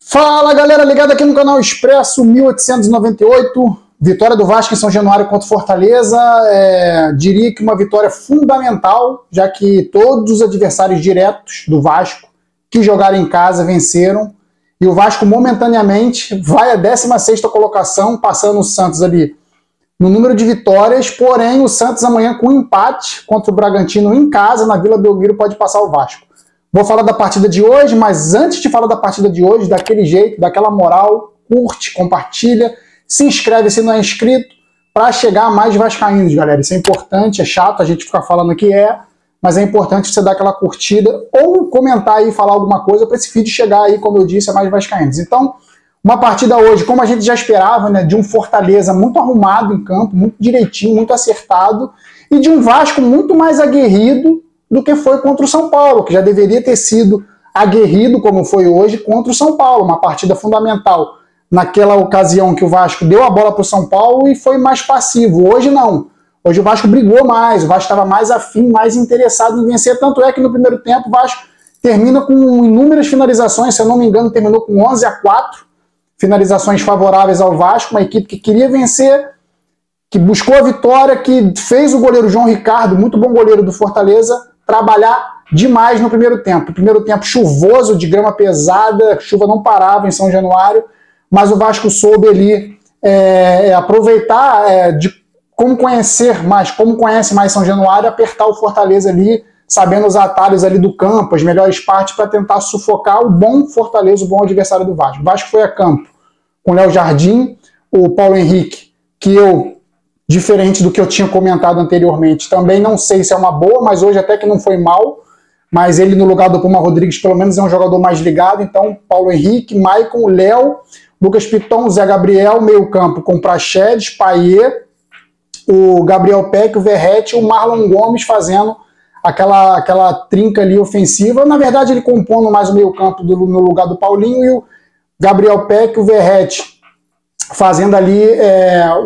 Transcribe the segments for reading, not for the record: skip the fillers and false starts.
Fala galera, ligado aqui no canal Expresso 1898, vitória do Vasco em São Januário contra o Fortaleza, diria que uma vitória fundamental, já que todos os adversários diretos do Vasco que jogaram em casa venceram, e o Vasco momentaneamente vai à 16ª colocação, passando o Santos ali no número de vitórias, porém o Santos amanhã com um empate contra o Bragantino em casa, na Vila Belmiro, pode passar o Vasco. Vou falar da partida de hoje, mas antes de falar da partida de hoje, daquele jeito, daquela moral, curte, compartilha, se inscreve se não é inscrito, para chegar a mais vascaínos, galera. Isso é importante, é chato a gente ficar falando aqui, mas é importante você dar aquela curtida ou comentar aí, falar alguma coisa para esse vídeo chegar aí, como eu disse, a mais vascaínos. Então, uma partida hoje, como a gente já esperava, né, de um Fortaleza muito arrumado em campo, muito direitinho, muito acertado, e de um Vasco muito mais aguerrido do que foi contra o São Paulo, que já deveria ter sido aguerrido, como foi hoje, contra o São Paulo. Uma partida fundamental naquela ocasião que o Vasco deu a bola para o São Paulo e foi mais passivo. Hoje não. Hoje o Vasco brigou mais, o Vasco estava mais afim, mais interessado em vencer. Tanto é que no primeiro tempo o Vasco termina com inúmeras finalizações, se eu não me engano, terminou com 11-4 finalizações favoráveis ao Vasco, uma equipe que queria vencer, que buscou a vitória, que fez o goleiro João Ricardo, muito bom goleiro do Fortaleza, trabalhar demais no primeiro tempo. Primeiro tempo chuvoso, de grama pesada, a chuva não parava em São Januário, mas o Vasco soube ali aproveitar de como conhecer mais, como conhece mais São Januário, apertar o Fortaleza ali, sabendo os atalhos ali do campo, as melhores partes para tentar sufocar o bom Fortaleza, o bom adversário do Vasco. O Vasco foi a campo com o Léo Jardim, o Paulo Henrique, que eu, diferente do que eu tinha comentado anteriormente, também não sei se é uma boa, mas hoje até que não foi mal, mas ele no lugar do Puma Rodrigues pelo menos é um jogador mais ligado, então Paulo Henrique, Maicon, Léo, Lucas Piton, Zé Gabriel, meio campo com Praxedes, Payet, o Gabriel Peck, o Verratti e o Marlon Gomes fazendo aquela trinca ali ofensiva. Na verdade ele compondo mais o meio campo no lugar do Paulinho, e o Gabriel Peck, o Verratti fazendo ali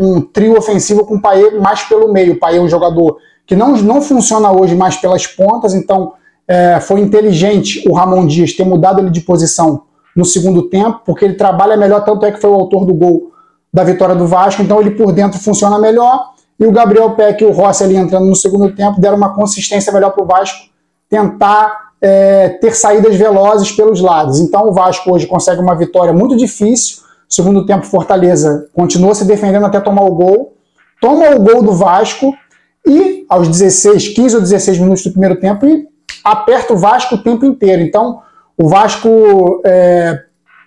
um trio ofensivo com o Payet mais pelo meio. O Payet é um jogador que não funciona hoje mais pelas pontas, então foi inteligente o Ramon Dias ter mudado ele de posição no segundo tempo, porque ele trabalha melhor, tanto é que foi o autor do gol da vitória do Vasco, então ele por dentro funciona melhor, e o Gabriel Peck e o Rossi ali entrando no segundo tempo deram uma consistência melhor para o Vasco tentar ter saídas velozes pelos lados. Então o Vasco hoje consegue uma vitória muito difícil. Segundo tempo, Fortaleza continua se defendendo até tomar o gol. Toma o gol do Vasco e aos 15 ou 16 minutos do primeiro tempo e aperta o Vasco o tempo inteiro. Então o Vasco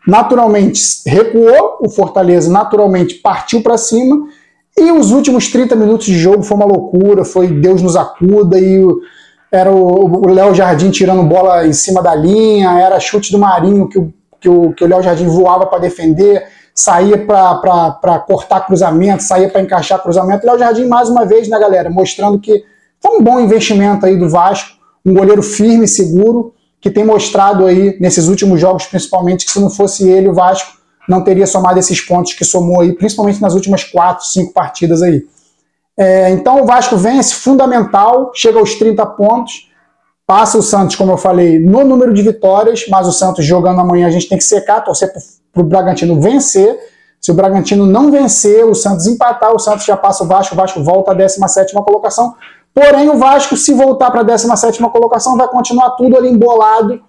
naturalmente recuou, o Fortaleza naturalmente partiu para cima, e os últimos 30 minutos de jogo foi uma loucura, foi Deus nos acuda, e era o Léo Jardim tirando bola em cima da linha, era chute do Marinho que o Léo Jardim voava para defender, saía para cortar cruzamento, saía para encaixar cruzamento. Léo Jardim, mais uma vez, né, galera, mostrando que foi um bom investimento aí do Vasco, um goleiro firme e seguro, que tem mostrado aí, nesses últimos jogos principalmente, que se não fosse ele, o Vasco não teria somado esses pontos que somou aí, principalmente nas últimas 4, 5 partidas aí. Então o Vasco vence, fundamental, chega aos 30 pontos, passa o Santos, como eu falei, no número de vitórias, mas o Santos jogando amanhã a gente tem que secar, torcer para o Bragantino vencer. Se o Bragantino não vencer, o Santos empatar, o Santos já passa o Vasco volta à 17ª colocação. Porém, o Vasco, se voltar para a 17ª colocação, vai continuar tudo ali embolado.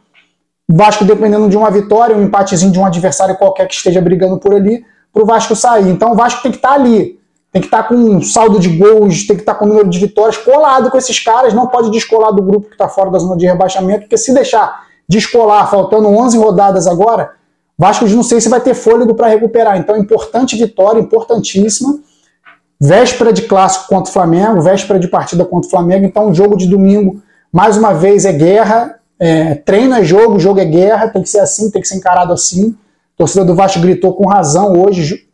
O Vasco dependendo de uma vitória, um empatezinho de um adversário qualquer que esteja brigando por ali, para o Vasco sair. Então o Vasco tem que estar ali. Tem que estar com um saldo de gols, tem que estar com o número de vitórias colado com esses caras, não pode descolar do grupo que está fora da zona de rebaixamento, porque se deixar descolar, faltando 11 rodadas agora, Vasco não sei se vai ter fôlego para recuperar. Então, importante vitória, importantíssima. Véspera de clássico contra o Flamengo, véspera de partida contra o Flamengo, então o jogo de domingo, mais uma vez, é guerra, treino é jogo, jogo é guerra, tem que ser assim, tem que ser encarado assim. A torcida do Vasco gritou com razão hoje,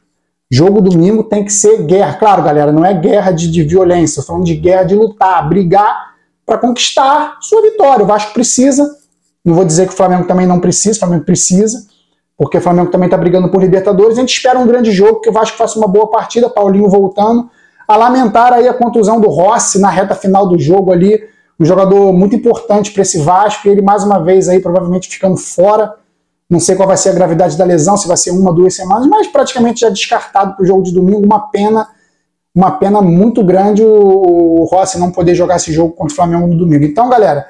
jogo domingo tem que ser guerra. Claro, galera, não é guerra de violência, estou falando de guerra de lutar, brigar para conquistar sua vitória. O Vasco precisa Não vou dizer que o Flamengo também não precisa, o Flamengo precisa, porque o Flamengo também está brigando por Libertadores. A gente espera um grande jogo, que o Vasco faça uma boa partida, Paulinho voltando. A lamentar aí a contusão do Rossi na reta final do jogo ali, um jogador muito importante para esse Vasco, e ele mais uma vez aí provavelmente ficando fora. Não sei qual vai ser a gravidade da lesão, se vai ser 1 ou 2 semanas, mas praticamente já descartado para o jogo de domingo. Uma pena muito grande o Rossi não poder jogar esse jogo contra o Flamengo no domingo. Então, galera,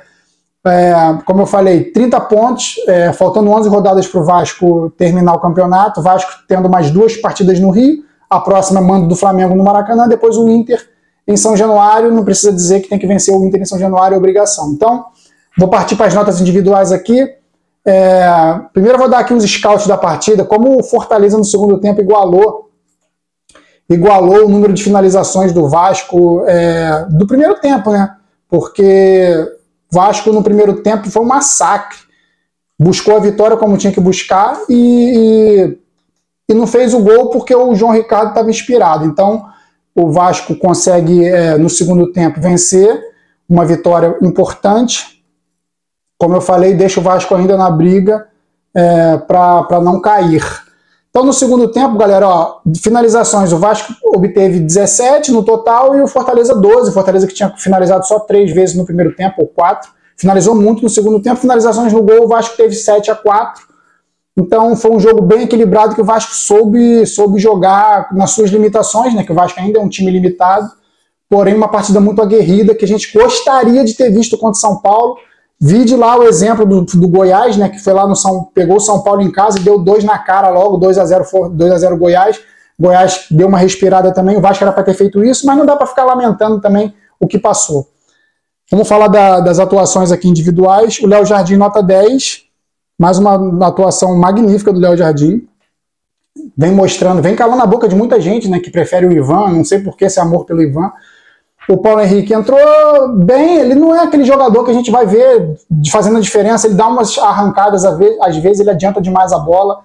como eu falei, 30 pontos, faltando 11 rodadas para o Vasco terminar o campeonato, o Vasco tendo mais 2 partidas no Rio, a próxima mando do Flamengo no Maracanã, depois o Inter em São Januário. Não precisa dizer que tem que vencer o Inter em São Januário, é obrigação. Então, vou partir para as notas individuais aqui. Primeiro eu vou dar aqui os scouts da partida, como o Fortaleza no segundo tempo igualou o número de finalizações do Vasco do primeiro tempo, né? Porque Vasco no primeiro tempo foi um massacre. Buscou a vitória como tinha que buscar e não fez o gol porque o João Ricardo estava inspirado. Então o Vasco consegue no segundo tempo vencer, uma vitória importante. Como eu falei, deixa o Vasco ainda na briga para não cair. Então, no segundo tempo, galera, finalizações, o Vasco obteve 17 no total e o Fortaleza 12. O Fortaleza que tinha finalizado só 3 vezes no primeiro tempo, ou 4. Finalizou muito no segundo tempo. Finalizações no gol, o Vasco teve 7-4. Então, foi um jogo bem equilibrado que o Vasco soube jogar nas suas limitações, né? Que o Vasco ainda é um time limitado. Porém, uma partida muito aguerrida que a gente gostaria de ter visto contra o São Paulo. Vide lá o exemplo do Goiás, né, que foi lá pegou o São Paulo em casa e deu 2 na cara logo, 2-0 Goiás. Goiás deu uma respirada também, o Vasco era para ter feito isso, mas não dá para ficar lamentando também o que passou. Vamos falar das atuações aqui individuais. O Léo Jardim, nota 10, mais uma atuação magnífica do Léo Jardim. Vem calando a boca de muita gente, né, que prefere o Ivan, não sei por que esse amor pelo Ivan. O Paulo Henrique entrou bem, ele não é aquele jogador que a gente vai ver fazendo a diferença, ele dá umas arrancadas, às vezes ele adianta demais a bola,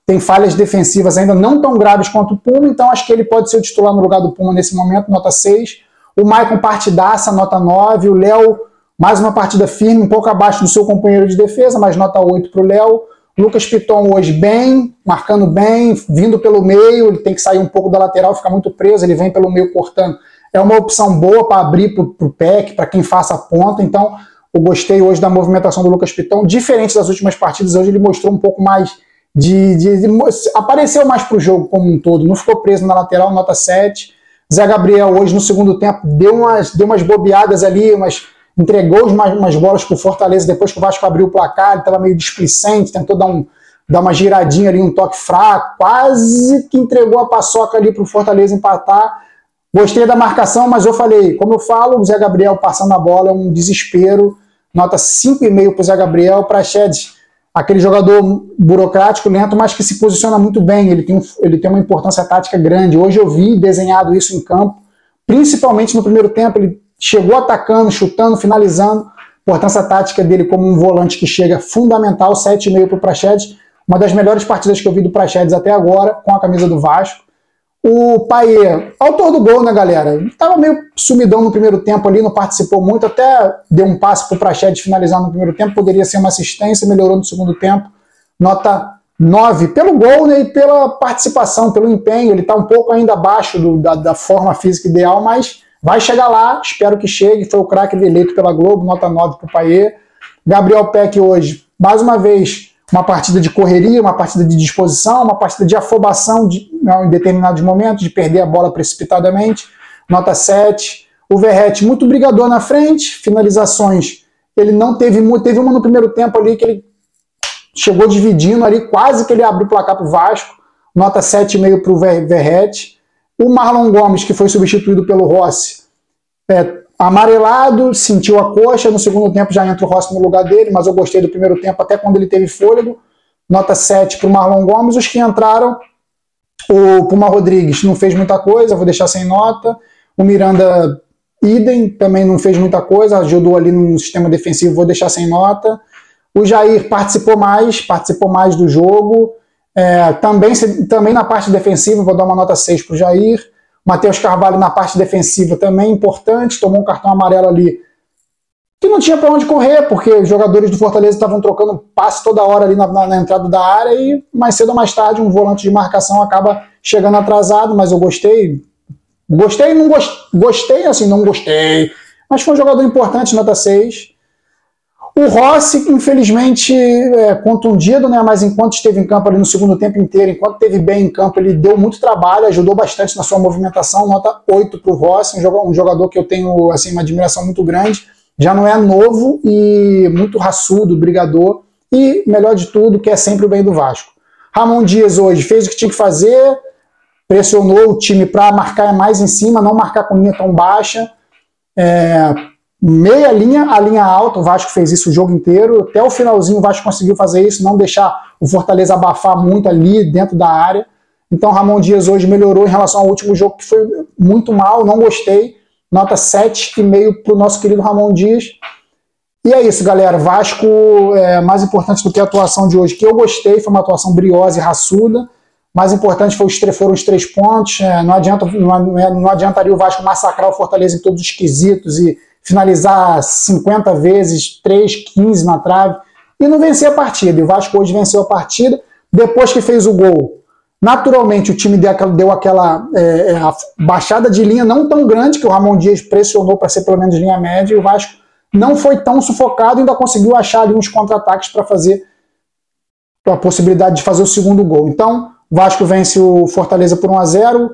tem falhas defensivas ainda não tão graves quanto o Puma, então acho que ele pode ser o titular no lugar do Puma nesse momento, nota 6. O Maicon partidaça, nota 9. O Léo, mais uma partida firme, um pouco abaixo do seu companheiro de defesa, mas nota 8 para o Léo. Lucas Piton hoje bem, marcando bem, vindo pelo meio, ele tem que sair um pouco da lateral, fica muito preso, ele vem pelo meio cortando. É uma opção boa para abrir para o PEC, para quem faça a ponta. Então, eu gostei hoje da movimentação do Lucas Piton. Diferente das últimas partidas, hoje ele mostrou um pouco mais apareceu mais para o jogo como um todo. Não ficou preso na lateral, nota 7. Zé Gabriel hoje no segundo tempo deu umas bobeadas ali, entregou umas bolas para o Fortaleza depois que o Vasco abriu o placar. Ele estava meio displicente, tentou dar uma giradinha ali, um toque fraco. Quase que entregou a paçoca ali para o Fortaleza empatar. Gostei da marcação, mas como eu falo, o Zé Gabriel passando a bola é um desespero. Nota 5,5 para o Zé Gabriel. Praxedes, aquele jogador burocrático, lento, mas que se posiciona muito bem. Ele tem uma importância tática grande. Hoje eu vi desenhado isso em campo, principalmente no primeiro tempo. Ele chegou atacando, chutando, finalizando. Importância tática dele como um volante que chega fundamental. 7,5 para o Praxedes. Uma das melhores partidas que eu vi do Praxedes até agora, com a camisa do Vasco. O Payet, autor do gol, né, galera? Estava meio sumidão no primeiro tempo ali, não participou muito, até deu um passe para o Praxedes finalizar no primeiro tempo, poderia ser uma assistência, melhorou no segundo tempo. Nota 9, pelo gol, né, e pela participação, pelo empenho. Ele está um pouco ainda abaixo da forma física ideal, mas vai chegar lá, espero que chegue. Foi o craque eleito pela Globo, nota 9 para o Payet. Gabriel Peck hoje, mais uma vez, uma partida de correria, uma partida de disposição, uma partida de afobação em determinados momentos, de perder a bola precipitadamente. Nota 7. O Verratti, muito brigador na frente. Finalizações, ele não teve uma no primeiro tempo ali que ele chegou dividindo ali, quase que ele abriu o placar para o Vasco. Nota 7,5 para o Verratti. O Marlon Gomes, que foi substituído pelo Rossi, amarelado, sentiu a coxa, no segundo tempo já entra o Rossi no lugar dele, mas eu gostei do primeiro tempo, até quando ele teve fôlego. Nota 7 para o Marlon Gomes. Os que entraram, o Puma Rodrigues não fez muita coisa, vou deixar sem nota. O Miranda, idem, também não fez muita coisa, ajudou ali no sistema defensivo, vou deixar sem nota. O Jair participou mais do jogo, também na parte defensiva, vou dar uma nota 6 para o Jair. Matheus Carvalho na parte defensiva também importante, tomou um cartão amarelo ali que não tinha para onde correr, porque os jogadores do Fortaleza estavam trocando passe toda hora ali na entrada da área e mais cedo ou mais tarde um volante de marcação acaba chegando atrasado, mas eu gostei. Gostei, não gostei, assim, não gostei. Mas foi um jogador importante, nota 6. O Rossi, infelizmente, contundido, né? Mas enquanto esteve em campo ali no segundo tempo inteiro, enquanto esteve bem em campo, ele deu muito trabalho, ajudou bastante na sua movimentação, nota 8 para o Rossi, um jogador que eu tenho assim, uma admiração muito grande. Já não é novo e muito raçudo, brigador, e, melhor de tudo, quer sempre o bem do Vasco. Ramon Dias hoje fez o que tinha que fazer, pressionou o time para marcar mais em cima, não marcar com linha tão baixa, meia linha, a linha alta, o Vasco fez isso o jogo inteiro, até o finalzinho o Vasco conseguiu fazer isso, não deixar o Fortaleza abafar muito ali dentro da área. Então Ramon Dias hoje melhorou em relação ao último jogo, que foi muito mal, não gostei, nota 7,5 para o nosso querido Ramon Dias. E é isso, galera, Vasco é mais importante do que a atuação de hoje, que eu gostei, foi uma atuação briosa e raçuda, mais importante foram os 3 pontos, não adiantaria o Vasco massacrar o Fortaleza em todos os quesitos e finalizar 50 vezes, 15 na trave, e não vencer a partida. E o Vasco hoje venceu a partida, depois que fez o gol. Naturalmente o time deu aquela baixada de linha não tão grande, que o Ramon Dias pressionou para ser pelo menos linha média, e o Vasco não foi tão sufocado, ainda conseguiu achar ali uns contra-ataques para fazer a possibilidade de fazer o segundo gol. Então, o Vasco vence o Fortaleza por 1-0,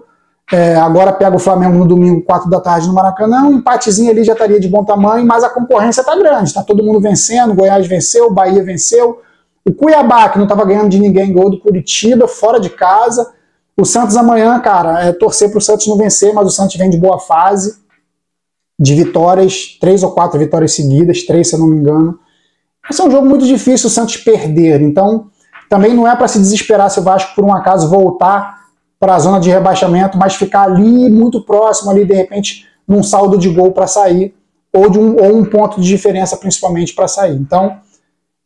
agora pega o Flamengo no domingo, 4 da tarde no Maracanã, um empatezinho ali já estaria de bom tamanho, mas a concorrência está grande, está todo mundo vencendo, o Goiás venceu, o Bahia venceu, o Cuiabá, que não estava ganhando de ninguém, ganhou do Curitiba, fora de casa, o Santos amanhã, cara, torcer para o Santos não vencer, mas o Santos vem de boa fase, de vitórias, 3 ou 4 vitórias seguidas, 3 se eu não me engano. Esse é um jogo muito difícil o Santos perder, então também não é para se desesperar se o Vasco por um acaso voltar para a zona de rebaixamento, mas ficar ali muito próximo, ali de repente num saldo de gol para sair, ou um ponto de diferença principalmente para sair. Então,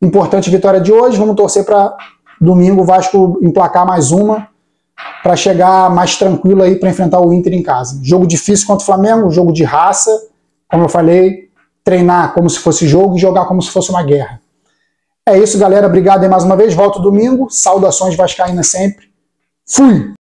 importante vitória de hoje, vamos torcer para domingo o Vasco emplacar mais uma, para chegar mais tranquilo aí para enfrentar o Inter em casa. Jogo difícil contra o Flamengo, jogo de raça, como eu falei, treinar como se fosse jogo e jogar como se fosse uma guerra. É isso, galera. Obrigado aí mais uma vez. Volto domingo. Saudações vascaínas sempre. Fui!